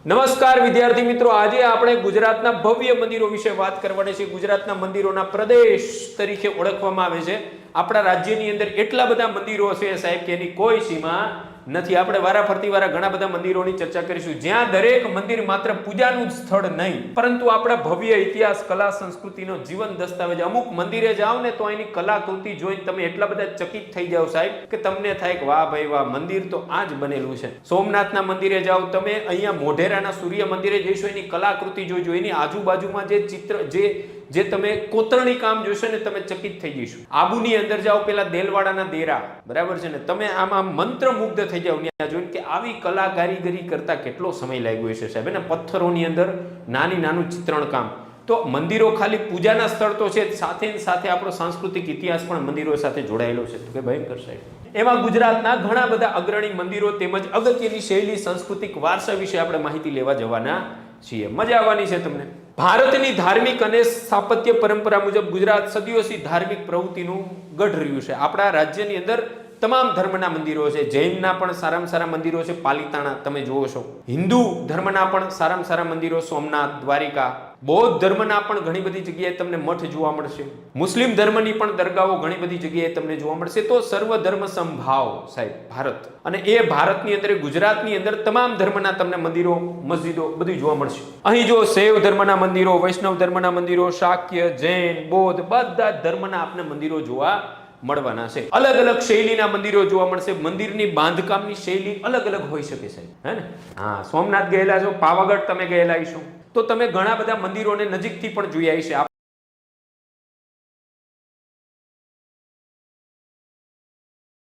નમસ્કાર વિદ્યાર્થી મિત્રો, આજે આપણે ગુજરાતના ભવ્ય મંદિરો વિશે વાત કરવાની છે। ગુજરાતના મંદિરોના પ્રદેશ તરીકે ઓળખવામાં આવે છે। આપણા રાજ્યની અંદર એટલા બધા મંદિરો છે સાહેબ કે એની કોઈ સીમા નથી। આપણે વારાફરતી વારા ઘણા બધા મંદિરોની ચર્ચા કરીશું, જ્યાં દરેક મંદિર માત્ર પૂજાનું જ સ્થળ નહીં, પરંતુ આપણા ભવ્ય ઇતિહાસ, કલા, સંસ્કૃતિનો જીવન દસ્તાવેજ। અમુક મંદિરે જાઓ ને તો એની કલાકૃતિ જોઈને તમે એટલા બધા ચકિત થઈ જાવ સાહેબ કે તમને થાય કે વાહ ભાઈ વાહ, મંદિર તો આ જ બનેલું છે। સોમનાથના મંદિરે જાઓ તમે, અહીંયા મોઢેરાના સૂર્ય મંદિરે જઈશો, એની કલાકૃતિ જોઈજો, એની આજુબાજુમાં જે ચિત્ર જે તમે કોતરણી કામ જોશો ને તમે ચકિત થઈ જઈશું। આબુની અંદર જાઓ, પેલા દેલવાડાના દેરા, બરાબર છે ને, તમે આમાં મંત્રમુગ્ધ થઈ જાવ ત્યાં જોઈને કે આવી કલા કારીગરી કરતા કેટલો સમય લાગ્યો છે સાહેબ। અને પથ્થરોની અંદર નાનું ચિત્રણ કામ। તો મંદિરો ખાલી પૂજાના સ્થળ તો છે, સાથે સાથે આપણો સાંસ્કૃતિક ઇતિહાસ પણ મંદિરો સાથે જોડાયેલો છે કે ભયંકર સાહેબ। એમાં ગુજરાતના ઘણા બધા અગ્રણી મંદિરો તેમજ અગત્યની શૈલી, સાંસ્કૃતિક વારસા વિશે આપણે માહિતી લેવા જવાના છીએ। મજા આવવાની છે તમને। ભારતની ધાર્મિક અને સ્થાપત્ય પરંપરા મુજબ ગુજરાત સદીઓથી ધાર્મિક પ્રવૃત્તિનું ગઢ રહ્યું છે। આપણા રાજ્યની અંદર તમામ ધર્મના મંદિરો છે। જૈનના પણ સારામાં સારા મંદિરો છે, પાલિતાણા તમે જુઓ છો। હિન્દુ ધર્મના પણ સારામાં સારા મંદિરો સોમનાથ, દ્વારિકા। બૌદ્ધ ધર્મના પણ ઘણી બધી જગ્યાએ તમને મઠ જોવા મળશે। મુસ્લિમ ધર્મની પણ દરગાહો ઘણી બધી જગ્યાએ તમને જોવા મળશે। તો સર્વ ધર્મ સંભાવ સાહેબ ભારત, અને એ ભારતની અંદર, ગુજરાતની અંદર તમામ ધર્મના તમને મંદિરો, મસ્જિદો બધું જોવા મળશે। અહીં જો શૈવ ધર્મના મંદિરો, વૈષ્ણવ ધર્મના મંદિરો, શાક્ય, જૈન, બૌદ્ધ બધા ધર્મના આપણે મંદિરો જોવા મળવાના છે। અલગ અલગ શૈલીના મંદિરો જોવા મળશે। મંદિરની બાંધકામની શૈલી અલગ અલગ હોઈ શકે સાહેબ, હે ને? હા, સોમનાથ ગયેલા છો, પાવાગઢ તમે ગયેલા છો, તો તમે ઘણા બધા મંદિરોને નજીકથી પણ જોઈ આવી છે।